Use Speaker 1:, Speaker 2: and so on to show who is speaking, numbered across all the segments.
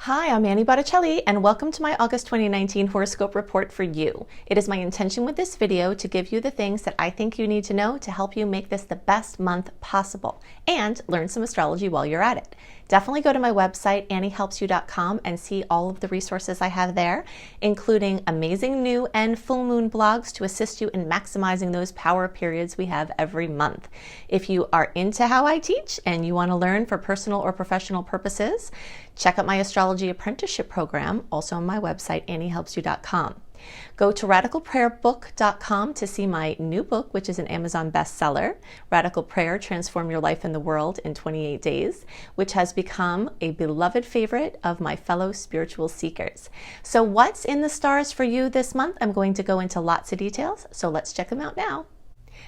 Speaker 1: Hi, I'm Annie Botticelli, and welcome to my August 2019 horoscope report for you. It is my intention with this video to give you the things that I think you need to know to help you make this the best month possible and learn some astrology while you're at it. Definitely go to my website, anniehelpsyou.com, and see all of the resources I have there, including amazing new and full moon blogs to assist you in maximizing those power periods we have every month. If you are into how I teach and you want to learn for personal or professional purposes, check out my astrology apprenticeship program, also on my website, anniehelpsyou.com. Go to radicalprayerbook.com to see my new book, which is an Amazon bestseller, Radical Prayer, Transform Your Life and the World in 28 Days, which has become a beloved favorite of my fellow spiritual seekers. So what's in the stars for you this month? I'm going to go into lots of details, so let's check them out now.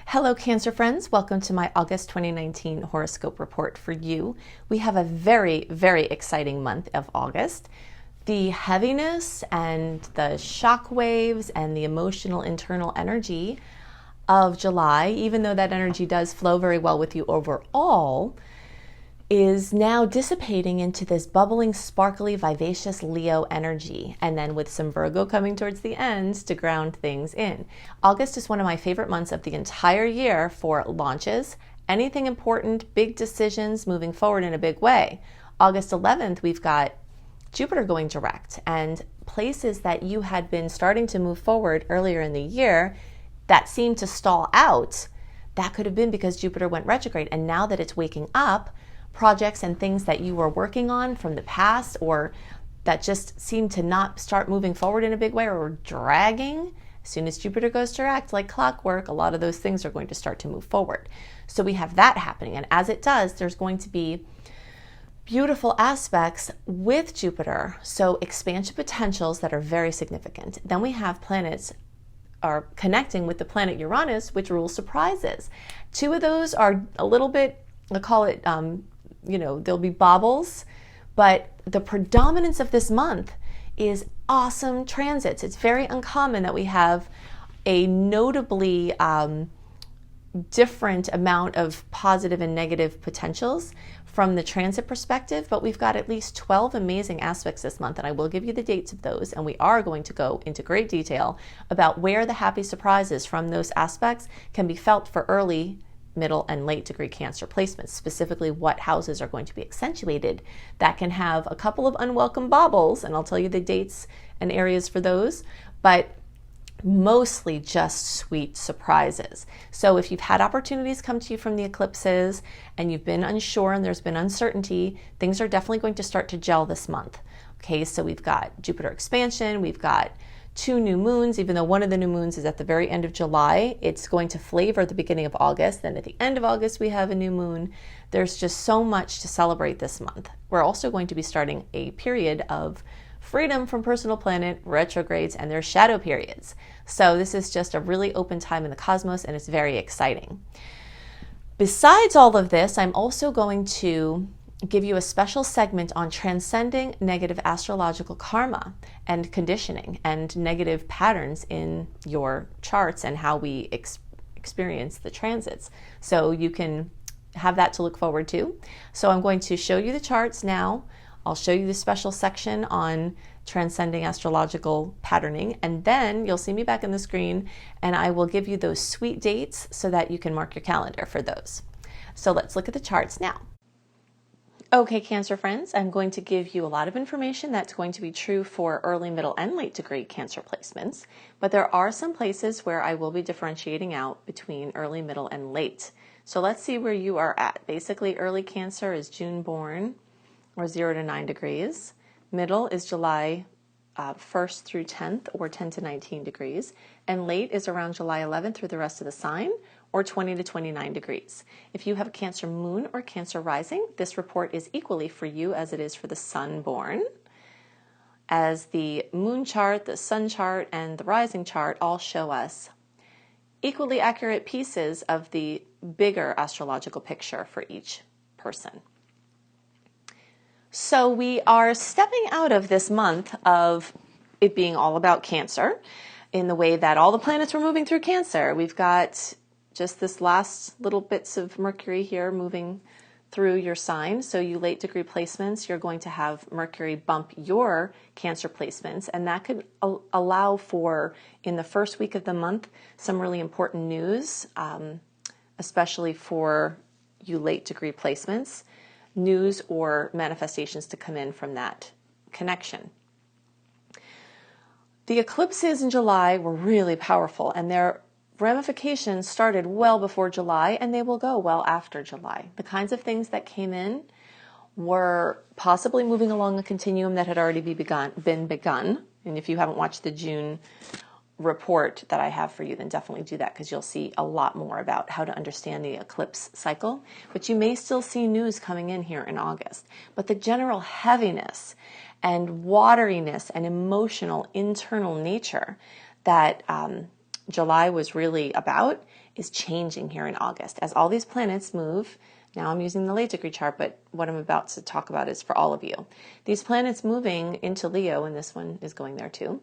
Speaker 1: Hello Cancer friends, welcome to my August 2019 horoscope report for you. We have a very, very exciting month of August. The heaviness and the shock waves and the emotional internal energy of July, even though that energy does flow very well with you overall, is now dissipating into this bubbling, sparkly, vivacious Leo energy, and then with some Virgo coming towards the end to ground things in. August is one of my favorite months of the entire year for launches, anything important, big decisions, moving forward in a big way. August 11th, we've got Jupiter going direct, and places that you had been starting to move forward earlier in the year that seemed to stall out, that could have been because Jupiter went retrograde, and now that it's waking up, projects and things that you were working on from the past or that just seemed to not start moving forward in a big way or were dragging, as soon as Jupiter goes direct, like clockwork, a lot of those things are going to start to move forward. So we have that happening, and as it does, there's going to be beautiful aspects with Jupiter, so expansion potentials that are very significant. Then we have planets are connecting with the planet Uranus, which rules surprises. Two of those are a little bit, I call it, there'll be bobbles, but the predominance of this month is awesome transits. It's very uncommon that we have a notably different amount of positive and negative potentials from the transit perspective, but we've got at least 12 amazing aspects this month, and I will give you the dates of those, and we are going to go into great detail about where the happy surprises from those aspects can be felt for early, middle, and late degree Cancer placements, specifically what houses are going to be accentuated that can have a couple of unwelcome bobbles, and I'll tell you the dates and areas for those, but mostly just sweet surprises. So if you've had opportunities come to you from the eclipses and you've been unsure and there's been uncertainty, things are definitely going to start to gel this month. Okay, so we've got Jupiter expansion, we've got 2 new moons, even though one of the new moons is at the very end of July, it's going to flavor the beginning of August. Then at the end of August, we have a new moon. There's just so much to celebrate this month. We're also going to be starting a period of freedom from personal planet retrogrades and their shadow periods. So this is just a really open time in the cosmos, and it's very exciting. Besides all of this, I'm also going to give you a special segment on transcending negative astrological karma and conditioning and negative patterns in your charts and how we experience the transits. So you can have that to look forward to. So I'm going to show you the charts now. I'll show you the special section on transcending astrological patterning, and then you'll see me back on the screen and I will give you those sweet dates so that you can mark your calendar for those. So let's look at the charts now. Okay, Cancer friends, I'm going to give you a lot of information that's going to be true for early, middle, and late degree Cancer placements, but there are some places where I will be differentiating out between early, middle, and late. So let's see where you are at. Basically, early Cancer is June born, or 0 to 9 degrees. Middle is July 1st through 10th, or 10 to 19 degrees. And late is around July 11th through the rest of the sign, or 20 to 29 degrees. If you have a Cancer moon or Cancer rising, this report is equally for you as it is for the sun born, as the moon chart, the sun chart, and the rising chart all show us equally accurate pieces of the bigger astrological picture for each person. So we are stepping out of this month of it being all about Cancer in the way that all the planets were moving through Cancer. We've got just this last little bits of Mercury here moving through your sign. So you late degree placements, you're going to have Mercury bump your Cancer placements, and that could allow for, in the first week of the month, some really important news, especially for you late degree placements, news or manifestations to come in from that connection. The eclipses in July were really powerful, and their ramifications started well before July, and they will go well after July. The kinds of things that came in were possibly moving along a continuum that had already been begun. And if you haven't watched the June report that I have for you, then definitely do that, because you'll see a lot more about how to understand the eclipse cycle. But you may still see news coming in here in August. But the general heaviness and wateriness and emotional internal nature that July was really about is changing here in August. As all these planets move, now I'm using the late degree chart, but what I'm about to talk about is for all of you. These planets moving into Leo, and this one is going there too,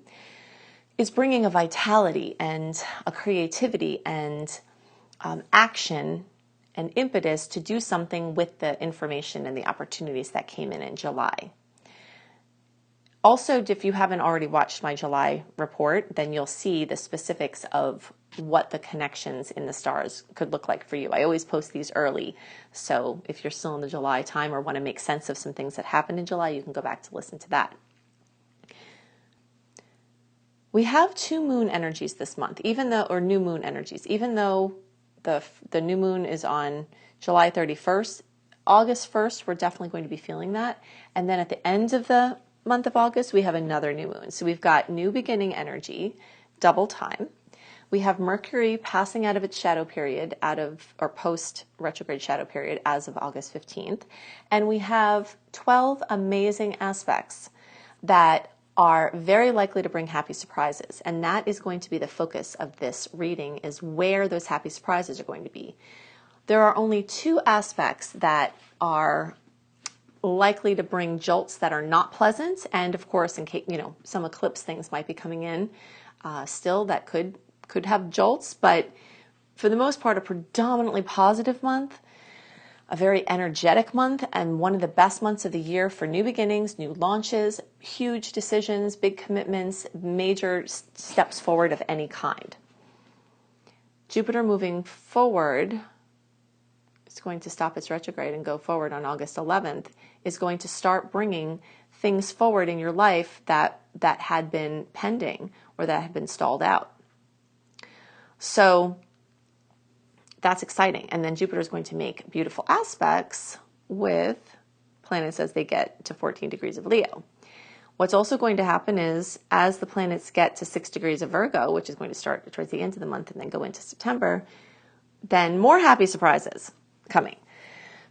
Speaker 1: is bringing a vitality and a creativity and action and impetus to do something with the information and the opportunities that came in July. Also, if you haven't already watched my July report, then you'll see the specifics of what the connections in the stars could look like for you. I always post these early, so if you're still in the July time or want to make sense of some things that happened in July, you can go back to listen to that. We have two moon energies this month, new moon energies, even though the new moon is on July 31st, August 1st, we're definitely going to be feeling that. And then at the end of the month of August, we have another new moon. So we've got new beginning energy, double time. We have Mercury passing out of its shadow period, post retrograde shadow period as of August 15th. And we have 12 amazing aspects that are very likely to bring happy surprises. And that is going to be the focus of this reading, is where those happy surprises are going to be. There are only two aspects that are likely to bring jolts that are not pleasant, and of course, in case some eclipse things might be coming in still that could have jolts, but for the most part, a predominantly positive month, a very energetic month, and one of the best months of the year for new beginnings, new launches, huge decisions, big commitments, major steps forward of any kind. Jupiter moving forward, it's going to stop its retrograde and go forward on August 11th, is going to start bringing things forward in your life that had been pending or that had been stalled out. So that's exciting. And then Jupiter is going to make beautiful aspects with planets as they get to 14 degrees of Leo. What's also going to happen is, as the planets get to 6 degrees of Virgo, which is going to start towards the end of the month and then go into September, then more happy surprises coming.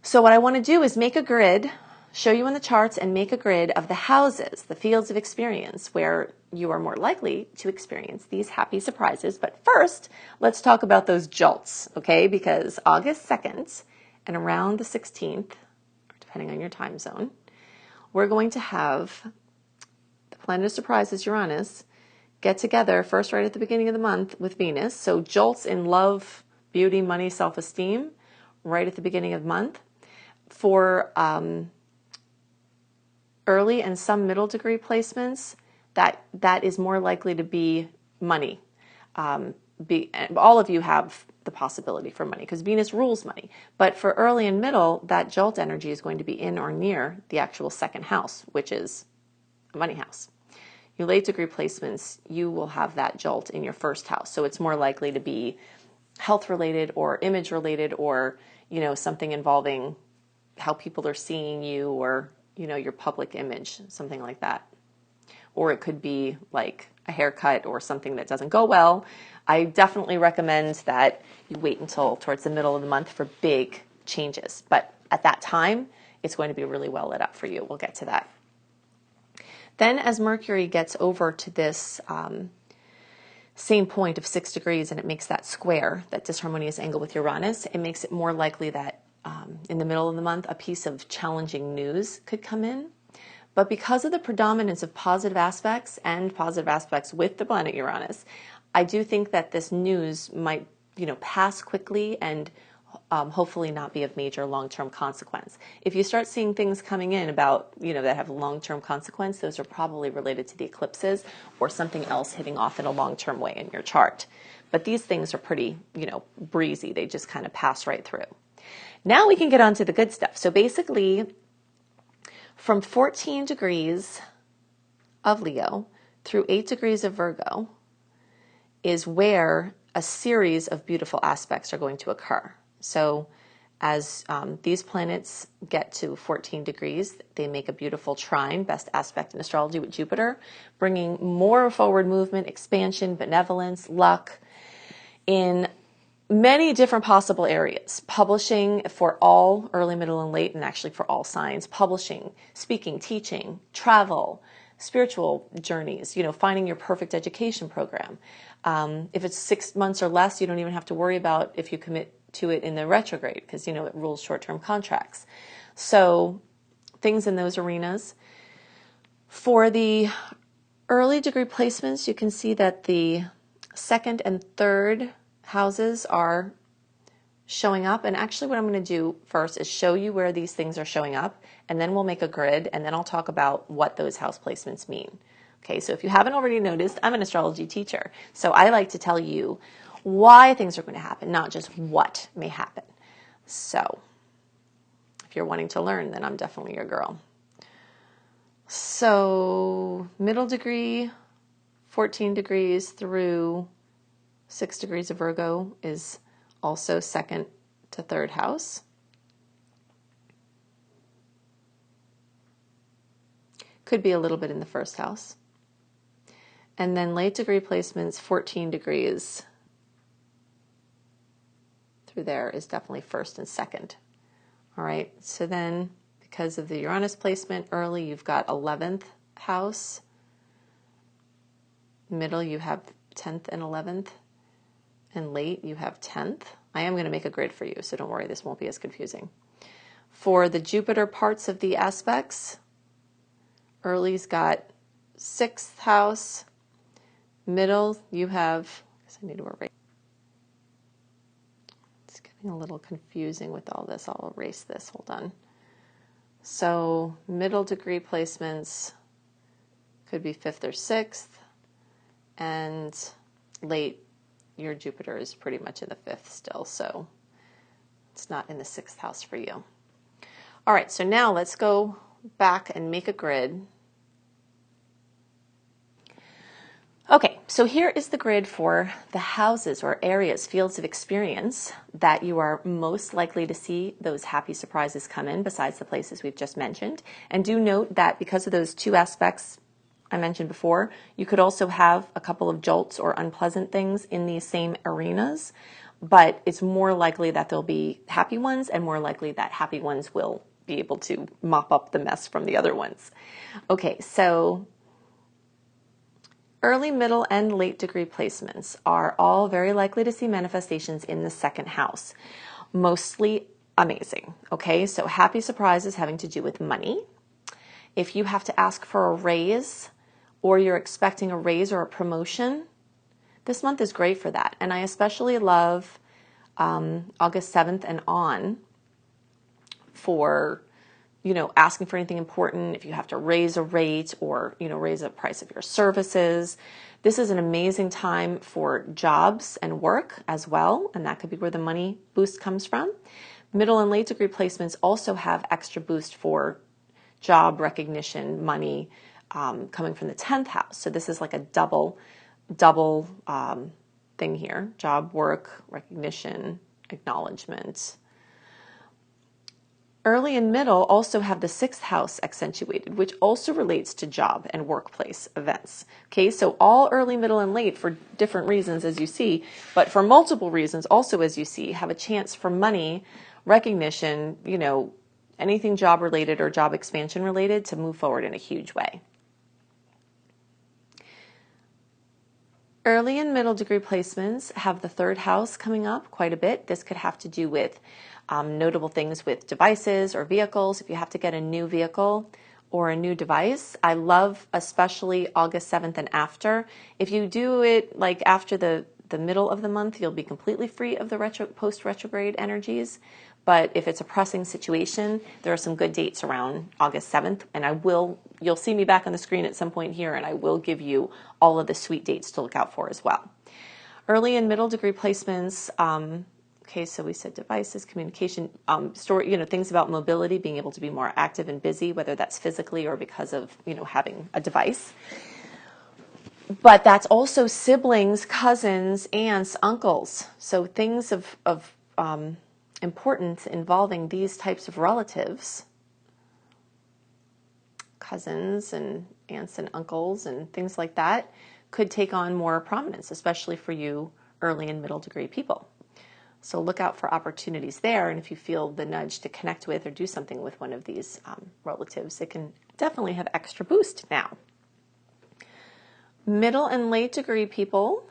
Speaker 1: So what I want to do is make a grid, show you in the charts and make a grid of the houses, the fields of experience where you are more likely to experience these happy surprises. But first, let's talk about those jolts, okay? Because August 2nd and around the 16th, depending on your time zone, we're going to have the planet of surprises, Uranus, get together first right at the beginning of the month with Venus. So jolts in love, beauty, money, self-esteem, right at the beginning of the month. For early and some middle degree placements, that is more likely to be money. All of you have the possibility for money because Venus rules money. But for early and middle, that jolt energy is going to be in or near the actual second house, which is a money house. Your late degree placements, you will have that jolt in your first house. So it's more likely to be health related or image related, or something involving how people are seeing you, or your public image, something like that. Or it could be like a haircut or something that doesn't go well. I definitely recommend that you wait until towards the middle of the month for big changes. But at that time, it's going to be really well lit up for you. We'll get to that. Then as Mercury gets over to this same point of 6 degrees and it makes that square, that disharmonious angle with Uranus, it makes it more likely that in the middle of the month, a piece of challenging news could come in. But because of the predominance of positive aspects and positive aspects with the planet Uranus, I do think that this news might, pass quickly and hopefully not be of major long-term consequence. If you start seeing things coming in about, that have long-term consequence, those are probably related to the eclipses or something else hitting off in a long-term way in your chart. But these things are pretty, breezy. They just kind of pass right through. Now we can get on to the good stuff. So basically, from 14 degrees of Leo through 8 degrees of Virgo is where a series of beautiful aspects are going to occur. So as these planets get to 14 degrees, they make a beautiful trine, best aspect in astrology, with Jupiter, bringing more forward movement, expansion, benevolence, luck in many different possible areas. Publishing for all early, middle, and late, and actually for all signs. Publishing, speaking, teaching, travel, spiritual journeys, finding your perfect education program. If it's 6 months or less, you don't even have to worry about if you commit to it in the retrograde, because, it rules short-term contracts. So things in those arenas. For the early degree placements, you can see that the second and third houses are showing up. And actually what I'm going to do first is show you where these things are showing up, and then we'll make a grid, and then I'll talk about what those house placements mean. Okay, so if you haven't already noticed, I'm an astrology teacher. So I like to tell you why things are going to happen, not just what may happen. So if you're wanting to learn, then I'm definitely your girl. So middle degree, 14 degrees through 6 degrees of Virgo is also second to third house. Could be a little bit in the first house. And then late degree placements, 14 degrees through there is definitely first and second. All right, so then because of the Uranus placement, early you've got 11th house. Middle you have 10th and 11th. And late you have 10th. I am going to make a grid for you, so don't worry, this won't be as confusing. For the Jupiter parts of the aspects, early's got 6th house. Middle you have, I need to erase. It's getting a little confusing with all this. I'll erase this, hold on. So middle degree placements could be 5th or 6th, and late your Jupiter is pretty much in the 5th still, so it's not in the 6th house for you. All right, so now let's go back and make a grid. Okay, so here is the grid for the houses or areas, fields of experience that you are most likely to see those happy surprises come in, besides the places we've just mentioned. And do note that because of those two aspects I mentioned before, you could also have a couple of jolts or unpleasant things in these same arenas, but it's more likely that there'll be happy ones, and more likely that happy ones will be able to mop up the mess from the other ones. Okay, so early, middle, and late degree placements are all very likely to see manifestations in the second house. Mostly amazing, okay? So happy surprises having to do with money. If you have to ask for a raise, or you're expecting a raise or a promotion, this month is great for that. And I especially love August 7th and on for, asking for anything important, if you have to raise a rate or, raise the price of your services. This is an amazing time for jobs and work as well, and that could be where the money boost comes from. Middle and late degree placements also have extra boost for job recognition, money coming from the 10th house. So this is like a double thing here: job, work, recognition, acknowledgement. Early and middle also have the 6th house accentuated, which also relates to job and workplace events. Okay, so all early, middle, and late for different reasons, as you see, but for multiple reasons also, as you see, have a chance for money, recognition, anything job related or job expansion related to move forward in a huge way. Early and middle degree placements have the 3rd house coming up quite a bit. This could have to do with notable things with devices or vehicles. If you have to get a new vehicle or a new device, I love especially August 7th and after. If you do it like after the the middle of the month, you'll be completely free of the post-retrograde energies. But if it's a pressing situation, there are some good dates around August 7th. And you'll see me back on the screen at some point here, and I will give you all of the sweet dates to look out for as well. Early and middle degree placements, okay, so we said devices, communication, things about mobility, being able to be more active and busy, whether that's physically or because of, having a device. But that's also siblings, cousins, aunts, uncles. So things of importance involving these types of relatives, cousins and aunts and uncles and things like that, could take on more prominence, especially for you early and middle degree people. So look out for opportunities there, and if you feel the nudge to connect with or do something with one of these relatives, it can definitely have extra boost now. Middle and late degree people,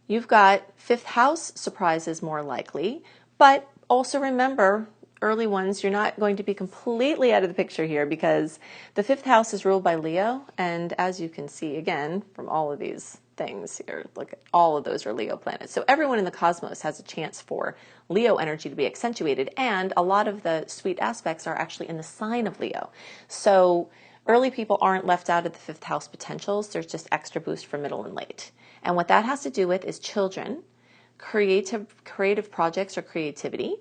Speaker 1: you've got fifth house surprises more likely, but also remember, early ones, you're not going to be completely out of the picture here because the fifth house is ruled by Leo, and as you can see again from all of these things here, look at all of those are Leo planets. So everyone in the cosmos has a chance for Leo energy to be accentuated, and a lot of the sweet aspects are actually in the sign of Leo. So early people aren't left out of the fifth house potentials. There's just extra boost for middle and late. And what that has to do with is children, creative projects or creativity.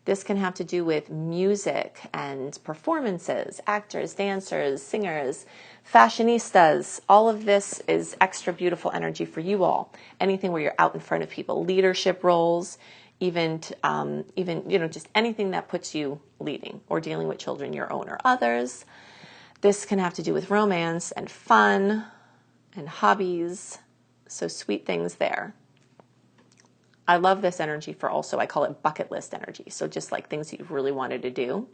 Speaker 1: This can have to do with music and performances, actors, dancers, singers, fashionistas. All of this is extra beautiful energy for you all. Anything where you're out in front of people, leadership roles, even just anything that puts you leading or dealing with children, your own or others. This can have to do with romance and fun and hobbies. So sweet things there. I love this energy for also, I call it bucket list energy. So just like things that you've really wanted to do.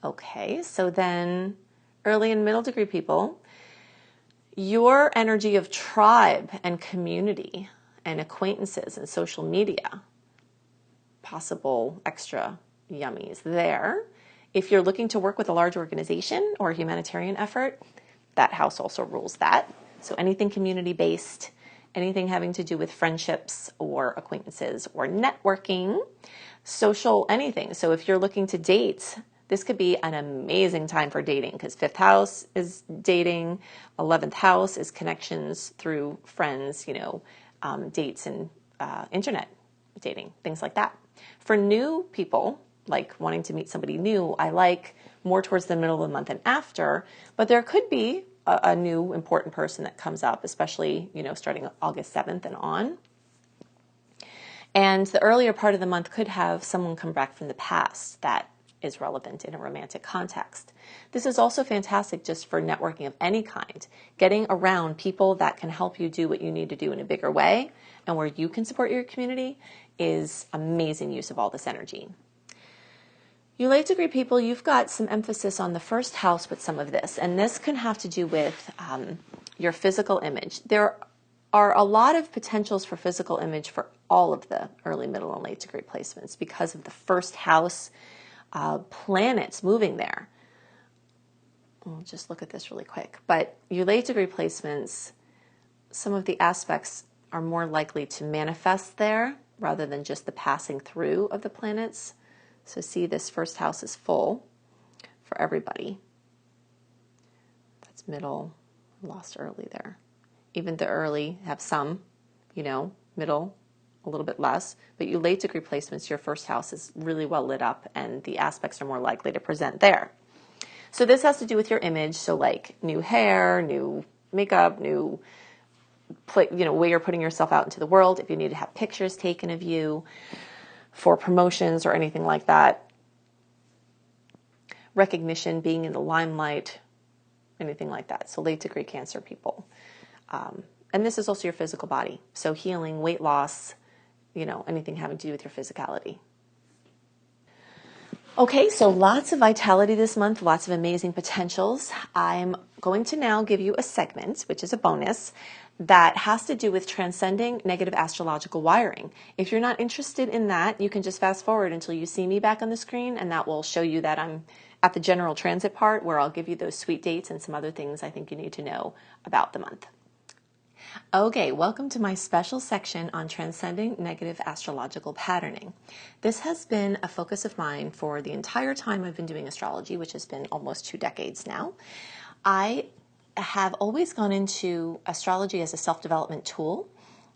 Speaker 1: Okay, so then early and middle degree people, your energy of tribe and community and acquaintances and social media, possible extra yummies there. If you're looking to work with a large organization or a humanitarian effort, that house also rules that. So anything community-based, anything having to do with friendships or acquaintances or networking, social, anything. So if you're looking to date, this could be an amazing time for dating because fifth house is dating, 11th house is connections through friends, dates and internet dating, things like that. For new people, like wanting to meet somebody new, I like more towards the middle of the month and after, but there could be a new important person that comes up, especially, starting August 7th and on. And the earlier part of the month could have someone come back from the past that is relevant in a romantic context. This is also fantastic just for networking of any kind, getting around people that can help you do what you need to do in a bigger way, and where you can support your community is amazing use of all this energy. You late degree people, you've got some emphasis on the first house with some of this, and this can have to do with your physical image. There are a lot of potentials for physical image for all of the early, middle, and late degree placements because of the first house planets moving there. I'll just look at this really quick. But your late degree placements, some of the aspects are more likely to manifest there rather than just the passing through of the planets. So see, this first house is full for everybody. That's middle, lost early there. Even the early have some, middle, a little bit less. But you late degree placements, your first house is really well lit up and the aspects are more likely to present there. So this has to do with your image. So like new hair, new makeup, new way you're putting yourself out into the world. If you need to have pictures taken of you for promotions or anything like that, recognition, being in the limelight, anything like that. So late degree Cancer people. And this is also your physical body. So healing, weight loss, anything having to do with your physicality. Okay, so lots of vitality this month, lots of amazing potentials. I'm going to now give you a segment, which is a bonus, that has to do with transcending negative astrological wiring. If you're not interested in that, you can just fast forward until you see me back on the screen, and that will show you that I'm at the general transit part where I'll give you those sweet dates and some other things I think you need to know about the month. Okay, welcome to my special section on transcending negative astrological patterning. This has been a focus of mine for the entire time I've been doing astrology, which has been almost 2 decades now. I have always gone into astrology as a self-development tool,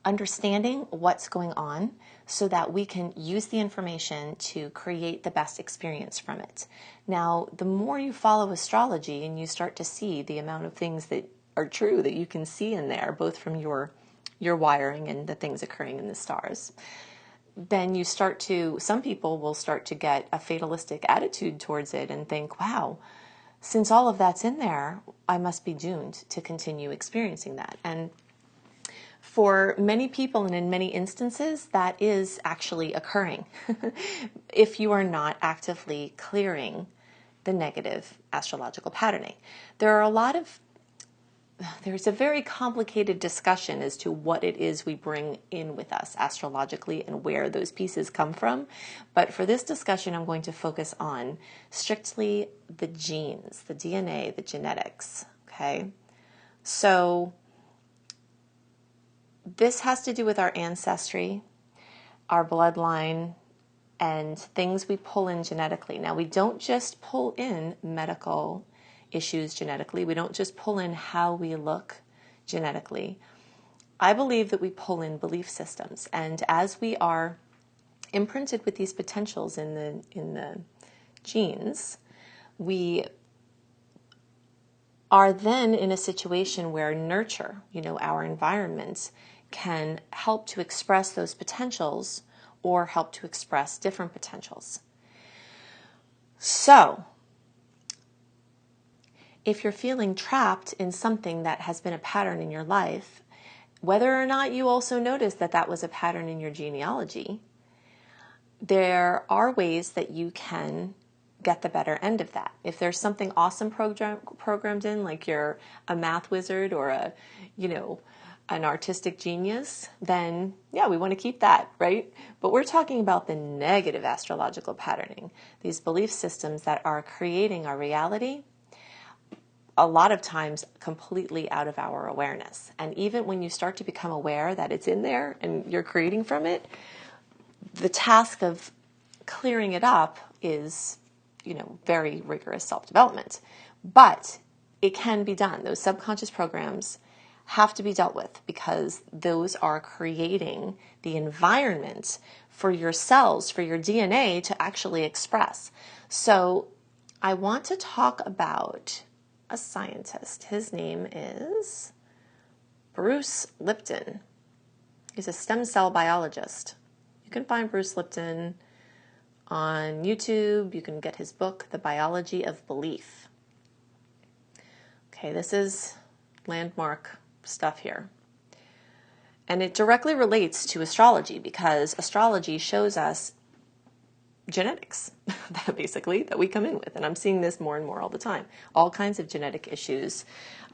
Speaker 1: understanding what's going on so that we can use the information to create the best experience from it. Now, the more you follow astrology and you start to see the amount of things that are true that you can see in there, both from your wiring and the things occurring in the stars, then you start to, some people will start to get a fatalistic attitude towards it and think, wow, since all of that's in there, I must be doomed to continue experiencing that. And for many people and in many instances, that is actually occurring if you are not actively clearing the negative astrological patterning. There's a very complicated discussion as to what it is we bring in with us astrologically and where those pieces come from. But for this discussion, I'm going to focus on strictly the genes, the DNA, the genetics, okay? So this has to do with our ancestry, our bloodline, and things we pull in genetically. Now, we don't just pull in medical issues genetically. We don't just pull in how we look genetically. I believe that we pull in belief systems, and as we are imprinted with these potentials in the genes, we are then in a situation where nurture, our environment, can help to express those potentials or help to express different potentials. So, if you're feeling trapped in something that has been a pattern in your life, whether or not you also notice that that was a pattern in your genealogy, there are ways that you can get the better end of that. If there's something awesome programmed in, like you're a math wizard or an artistic genius, then yeah, we want to keep that, right? But we're talking about the negative astrological patterning, these belief systems that are creating our reality, a lot of times completely out of our awareness. And even when you start to become aware that it's in there and you're creating from it, the task of clearing it up is, very rigorous self-development. But it can be done. Those subconscious programs have to be dealt with because those are creating the environment for your cells, for your DNA to actually express. So I want to talk about a scientist. His name is Bruce Lipton. He's a stem cell biologist. You can find Bruce Lipton on YouTube. You can get his book, The Biology of Belief. Okay, this is landmark stuff here. And it directly relates to astrology because astrology shows us genetics, that we come in with. And I'm seeing this more and more all the time. All kinds of genetic issues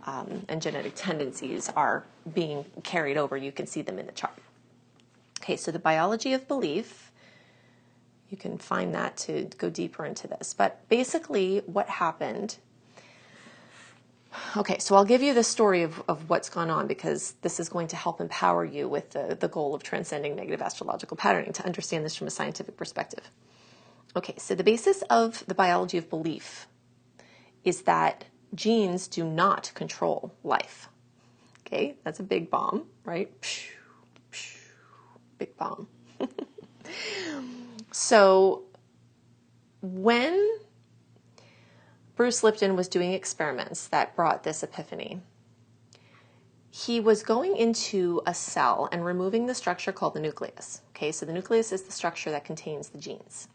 Speaker 1: and genetic tendencies are being carried over. You can see them in the chart. Okay, so the biology of belief, you can find that to go deeper into this. But basically what happened, okay, so I'll give you the story of what's gone on because this is going to help empower you with the goal of transcending negative astrological patterning to understand this from a scientific perspective. Okay, so the basis of the biology of belief is that genes do not control life. Okay, that's a big bomb, right? Big bomb. So when Bruce Lipton was doing experiments that brought this epiphany, he was going into a cell and removing the structure called the nucleus. Okay, so the nucleus is the structure that contains the genes.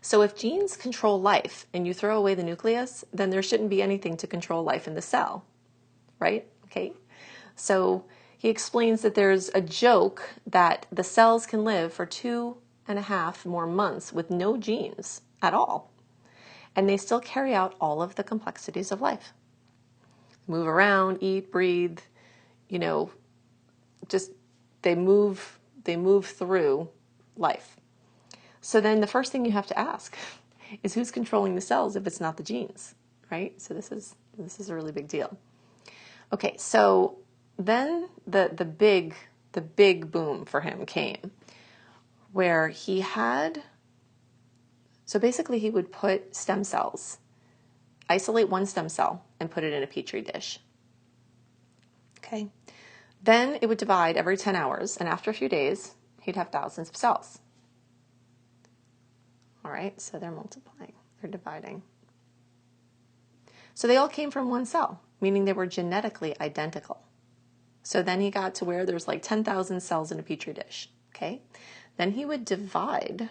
Speaker 1: So if genes control life and you throw away the nucleus, then there shouldn't be anything to control life in the cell, right? Okay. So he explains that there's a joke that the cells can live for 2.5 more months with no genes at all. And they still carry out all of the complexities of life. Move around, eat, breathe, just they move through life. So then the first thing you have to ask is who's controlling the cells if it's not the genes, right? So this is a really big deal. Okay, so then the big boom for him came, where he had, so basically he would put stem cells, isolate one stem cell and put it in a petri dish. Okay. Then it would divide every 10 hours, and after a few days, he'd have thousands of cells. All right, so they're multiplying, they're dividing. So they all came from one cell, meaning they were genetically identical. So then he got to where there's like 10,000 cells in a petri dish, okay? Then he would divide,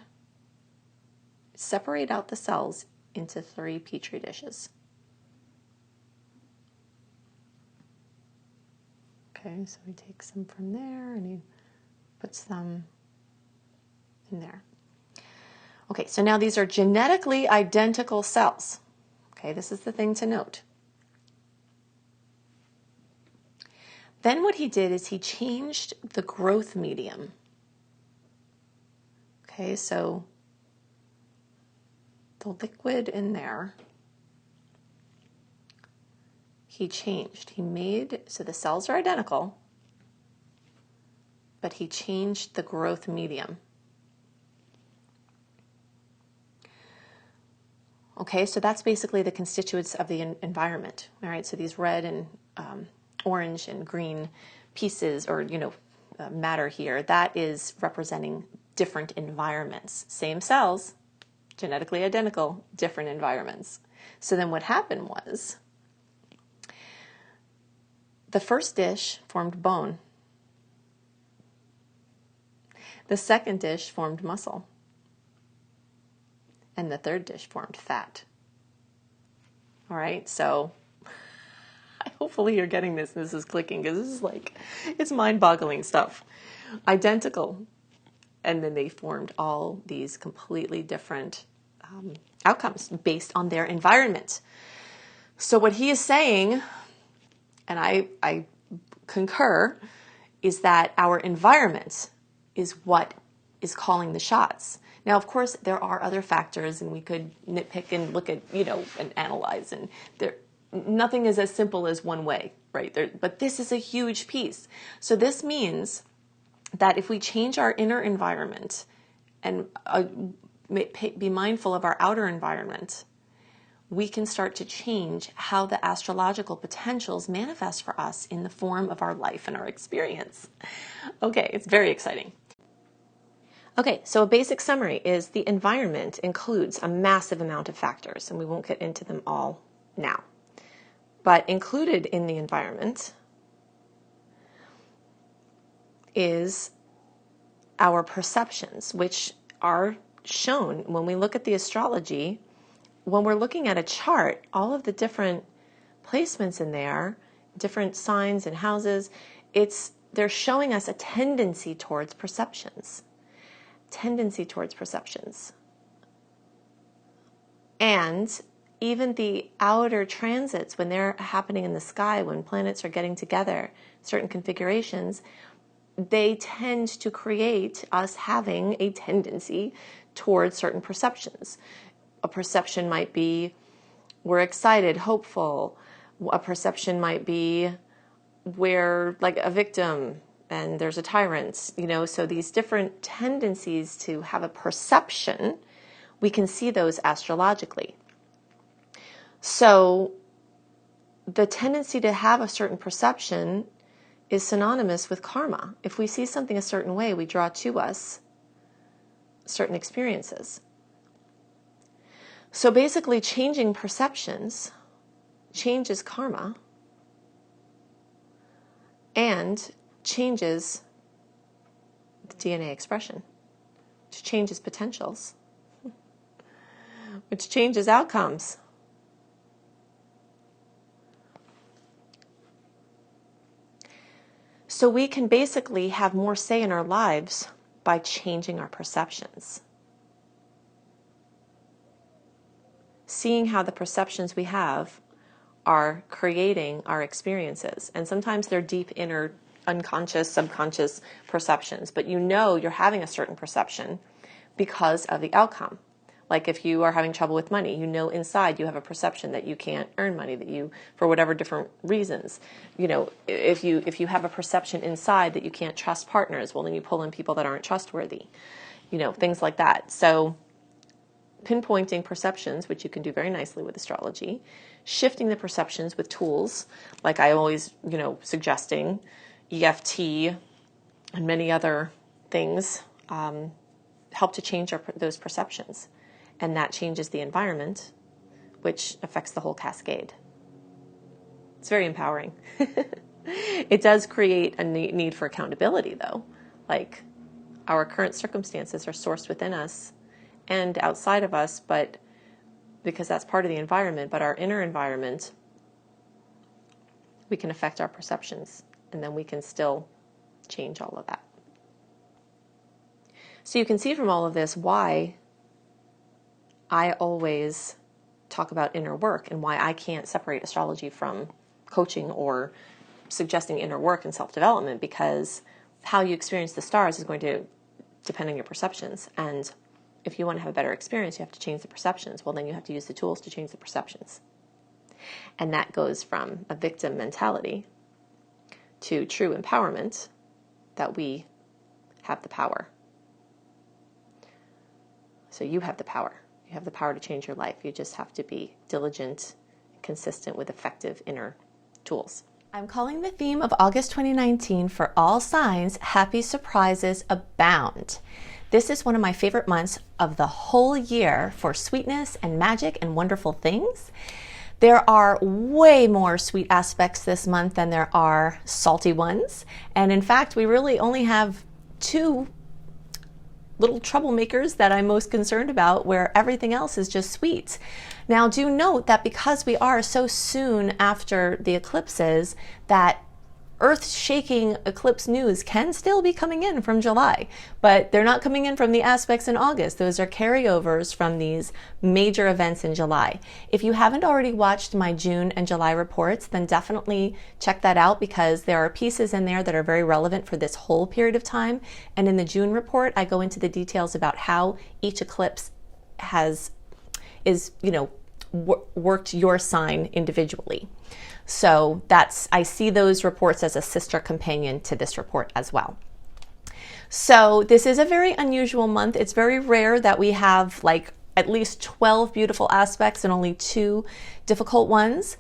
Speaker 1: separate out the cells into 3 petri dishes. Okay, so he takes them from there and he puts them in there. Okay, so now these are genetically identical cells. Okay, this is the thing to note. Then what he did is he changed the growth medium. Okay, so the liquid in there, he changed. He made, so the cells are identical, but he changed the growth medium. Okay, so that's basically the constituents of the environment. All right, so these red and orange and green pieces, or matter here, that is representing different environments. Same cells, genetically identical, different environments. So then what happened was, the first dish formed bone. The second dish formed muscle. And the third dish formed fat. All right, so hopefully you're getting this and this is clicking, because this is like, it's mind-boggling stuff. Identical. And then they formed all these completely different outcomes based on their environment. So what he is saying, and I concur, is that our environment is what is calling the shots. Now, of course, there are other factors, and we could nitpick and look at, and analyze, and nothing is as simple as one way, right? But this is a huge piece. So this means that if we change our inner environment and be mindful of our outer environment, we can start to change how the astrological potentials manifest for us in the form of our life and our experience. Okay, it's very exciting. Okay, so a basic summary is the environment includes a massive amount of factors, and we won't get into them all now. But included in the environment is our perceptions, which are shown when we look at the astrology. When we're looking at a chart, all of the different placements in there, different signs and houses, they're showing us a tendency towards perceptions. And even the outer transits, when they're happening in the sky, when planets are getting together, certain configurations, they tend to create us having a tendency towards certain perceptions. A perception might be we're excited, hopeful. A perception might be we're like a victim and there's a tyrant, so these different tendencies to have a perception, we can see those astrologically. So the tendency to have a certain perception is synonymous with karma. If we see something a certain way, we draw to us certain experiences. So basically, changing perceptions changes karma and changes the DNA expression, which changes potentials, which changes outcomes. So we can basically have more say in our lives by changing our perceptions. Seeing how the perceptions we have are creating our experiences. And sometimes they're deep inner, unconscious, subconscious perceptions, but you're having a certain perception because of the outcome. Like if you are having trouble with money, you know inside you have a perception that you can't earn money, that you, for whatever different reasons, you know, if you have a perception inside that you can't trust partners, well, then you pull in people that aren't trustworthy, you know, things like that. So pinpointing perceptions, which you can do very nicely with astrology, shifting the perceptions with tools, like I always, you know, suggesting EFT and many other things, help to change those perceptions. And that changes the environment, which affects the whole cascade. It's very empowering. It does create a need for accountability, though. Like, our current circumstances are sourced within us and outside of us, but because that's part of the environment, but our inner environment, we can affect our perceptions, and then we can still change all of that. So you can see from all of this why I always talk about inner work and why I can't separate astrology from coaching or suggesting inner work and self-development, because how you experience the stars is going to depend on your perceptions. And if you want to have a better experience, you have to change the perceptions. Well, then you have to use the tools to change the perceptions. And that goes from a victim mentality to true empowerment, that we have the power. So you have the power. You have the power to change your life. You just have to be diligent, consistent with effective inner tools. I'm calling the theme of August 2019 for all signs, happy surprises abound. This is one of my favorite months of the whole year for sweetness and magic and wonderful things. There are way more sweet aspects this month than there are salty ones. And in fact, we really only have two little troublemakers that I'm most concerned about, where everything else is just sweet. Now, do note that because we are so soon after the eclipses, that earth-shaking eclipse news can still be coming in from July, but they're not coming in from the aspects in August. Those are carryovers from these major events in July. If you haven't already watched my June and July reports, then definitely check that out, because there are pieces in there that are very relevant for this whole period of time. And in the June report, I go into the details about how each eclipse worked your sign individually. So I see those reports as a sister companion to this report as well. So this is a very unusual month. It's very rare that we have like at least 12 beautiful aspects and only 2 difficult ones.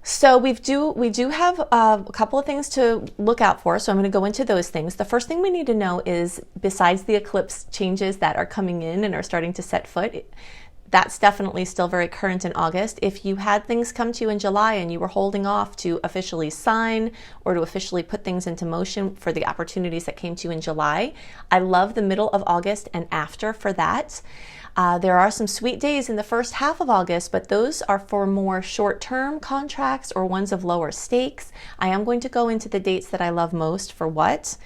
Speaker 1: So we do have a couple of things to look out for. So I'm going to go into those things. The first thing we need to know is, besides the eclipse changes that are coming in and are starting to set foot, that's definitely still very current in August. If you had things come to you in July and you were holding off to officially sign or to officially put things into motion for the opportunities that came to you in July, I love the middle of August and after for that. There are some sweet days in the first half of August, but those are for more short-term contracts or ones of lower stakes. I am going to go into the dates that I love most for what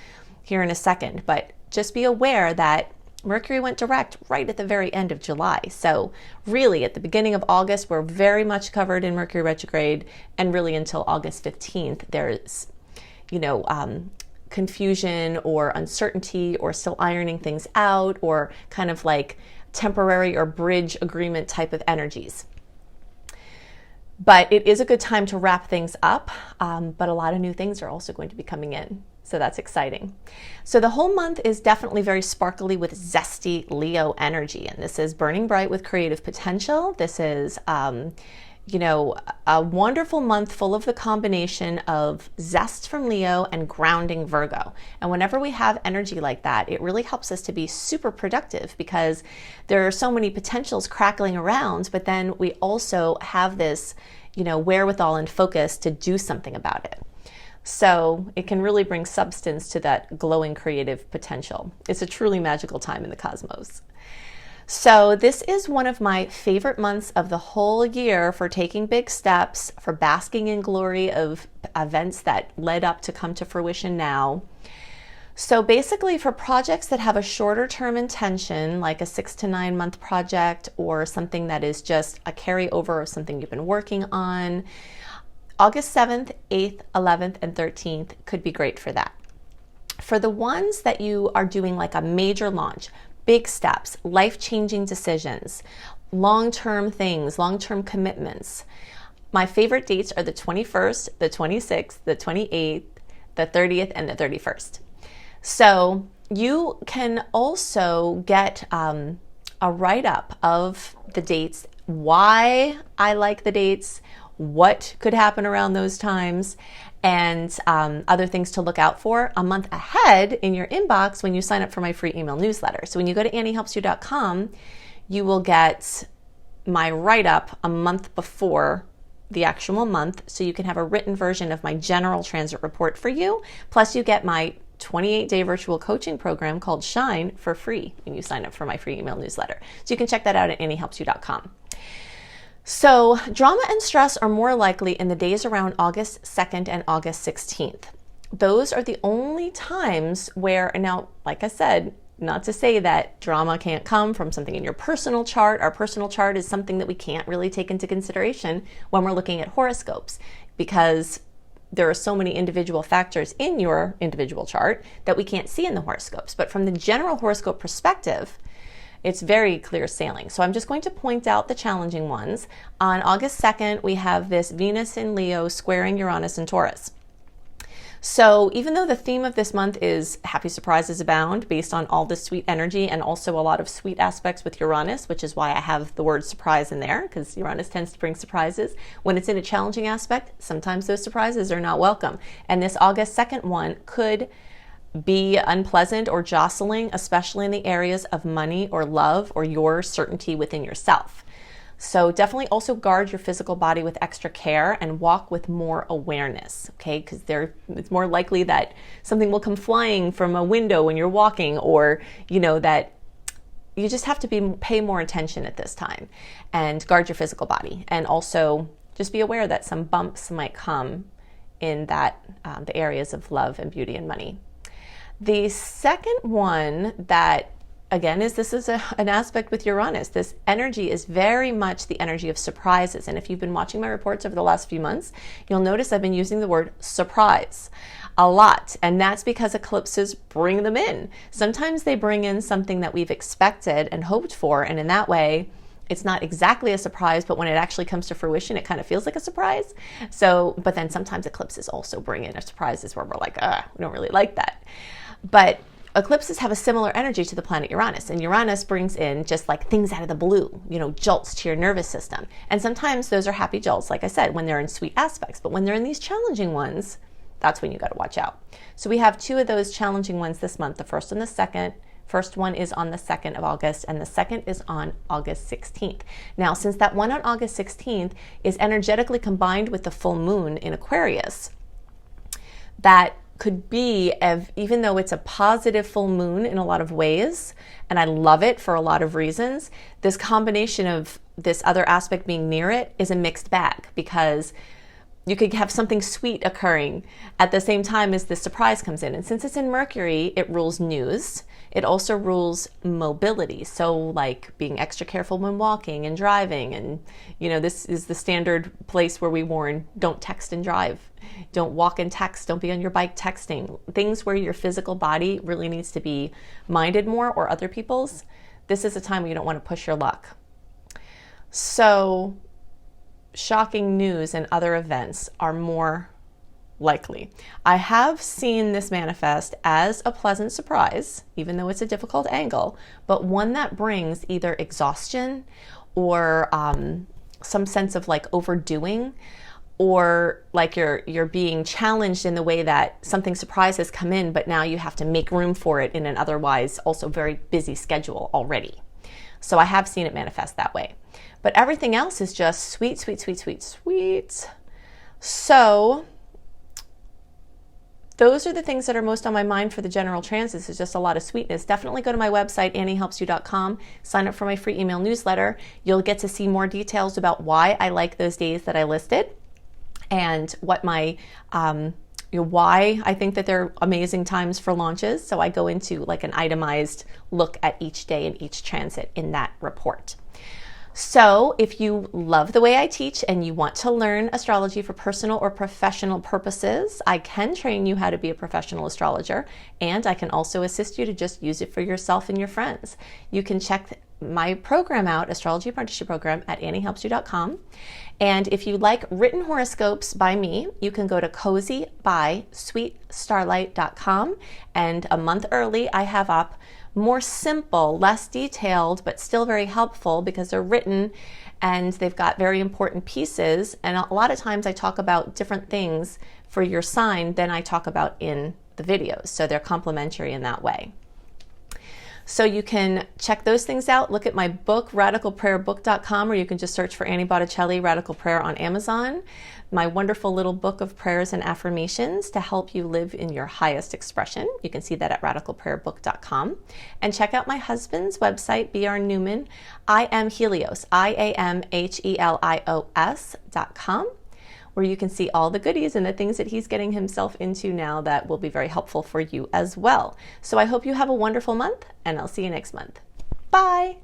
Speaker 1: here in a second, but just be aware that Mercury went direct right at the very end of July. So really at the beginning of August, we're very much covered in Mercury retrograde, and really until August 15th, there's, confusion or uncertainty or still ironing things out, or kind of like temporary or bridge agreement type of energies. But it is a good time to wrap things up, but a lot of new things are also going to be coming in. So that's exciting. So the whole month is definitely very sparkly with zesty Leo energy. And this is burning bright with creative potential. This is, a wonderful month full of the combination of zest from Leo and grounding Virgo. And whenever we have energy like that, it really helps us to be super productive, because there are so many potentials crackling around, but then we also have this, wherewithal and focus to do something about it. So it can really bring substance to that glowing creative potential. It's a truly magical time in the cosmos. So this is one of my favorite months of the whole year for taking big steps, for basking in glory of events that led up to come to fruition now. So basically for projects that have a shorter term intention, like a 6 to 9 month project, or something that is just a carryover of something you've been working on, August 7th, 8th, 11th, and 13th could be great for that. For the ones that you are doing like a major launch, big steps, life-changing decisions, long-term things, long-term commitments. My favorite dates are the 21st, the 26th, the 28th, the 30th, and the 31st. So you can also get a write-up of the dates, why I like the dates, what could happen around those times, and other things to look out for a month ahead in your inbox when you sign up for my free email newsletter. So when you go to anniehelpsyou.com, you will get my write-up a month before the actual month, so you can have a written version of my general transit report for you. Plus you get my 28-day virtual coaching program called Shine for free when you sign up for my free email newsletter. So you can check that out at anniehelpsyou.com. So drama and stress are more likely in the days around August 2nd and August 16th. Those are the only times where, now, like I said, not to say that drama can't come from something in your personal chart. Our personal chart is something that we can't really take into consideration when we're looking at horoscopes, because there are so many individual factors in your individual chart that we can't see in the horoscopes. But from the general horoscope perspective, it's very clear sailing. So I'm just going to point out the challenging ones. On August 2nd, we have this Venus in Leo squaring Uranus in Taurus. So even though the theme of this month is happy surprises abound based on all this sweet energy and also a lot of sweet aspects with Uranus, which is why I have the word surprise in there, because Uranus tends to bring surprises. When it's in a challenging aspect, sometimes those surprises are not welcome. And this August 2nd one could be unpleasant or jostling, especially in the areas of money or love or your certainty within yourself. So definitely also guard your physical body with extra care and walk with more awareness, okay? Because it's more likely that something will come flying from a window when you're walking, or, you know, that you just have to pay more attention at this time and guard your physical body. And also just be aware that some bumps might come in that the areas of love and beauty and money. The second one that, again, this is an aspect with Uranus. This energy is very much the energy of surprises. And if you've been watching my reports over the last few months, you'll notice I've been using the word surprise a lot. And that's because eclipses bring them in. Sometimes they bring in something that we've expected and hoped for. And in that way, it's not exactly a surprise, but when it actually comes to fruition, it kind of feels like a surprise. So, but then sometimes eclipses also bring in surprises where we're like, we don't really like that. But eclipses have a similar energy to the planet Uranus, and Uranus brings in just like things out of the blue, you know, jolts to your nervous system. And sometimes those are happy jolts, like I said, when they're in sweet aspects, but when they're in these challenging ones, that's when you got to watch out. So we have two of those challenging ones this month, the first and the second. First one is on the 2nd of August, and the second is on August 16th. Now, since that one on August 16th is energetically combined with the full moon in Aquarius, that could be, even though it's a positive full moon in a lot of ways, and I love it for a lot of reasons, this combination of this other aspect being near it is a mixed bag, because you could have something sweet occurring at the same time as the surprise comes in. And since it's in Mercury, it rules news. It also rules mobility. So like being extra careful when walking and driving. And, you know, this is the standard place where we warn, don't text and drive. Don't walk and text. Don't be on your bike texting. Things where your physical body really needs to be minded more, or other people's. This is a time where you don't want to push your luck. So shocking news and other events are more likely. I have seen this manifest as a pleasant surprise, even though it's a difficult angle, but one that brings either exhaustion or some sense of like overdoing, or like you're being challenged in the way that something surprise has come in, but now you have to make room for it in an otherwise also very busy schedule already. So I have seen it manifest that way. But everything else is just sweet, sweet, sweet, sweet, sweet. So those are the things that are most on my mind for the general transits, is just a lot of sweetness. Definitely go to my website, anniehelpsyou.com, sign up for my free email newsletter. You'll get to see more details about why I like those days that I listed, and what my why I think that they're amazing times for launches. So I go into like an itemized look at each day and each transit in that report. So if you love the way I teach and you want to learn astrology for personal or professional purposes, I can train you how to be a professional astrologer, and I can also assist you to just use it for yourself and your friends. You can check my program out, Astrology Apprenticeship Program, at anniehelpsyou.com. And if you like written horoscopes by me, you can go to cozybysweetstarlight.com, and a month early I have up more simple, less detailed, but still very helpful because they're written and they've got very important pieces. And a lot of times I talk about different things for your sign than I talk about in the videos. So they're complementary in that way. So you can check those things out. Look at my book, radicalprayerbook.com, or you can just search for Annie Botticelli, Radical Prayer on Amazon. My wonderful little book of prayers and affirmations to help you live in your highest expression. You can see that at radicalprayerbook.com. And check out my husband's website, B.R. Newman, I Am Helios, IAMHELIOS.com, where you can see all the goodies and the things that he's getting himself into now that will be very helpful for you as well. So I hope you have a wonderful month, and I'll see you next month. Bye!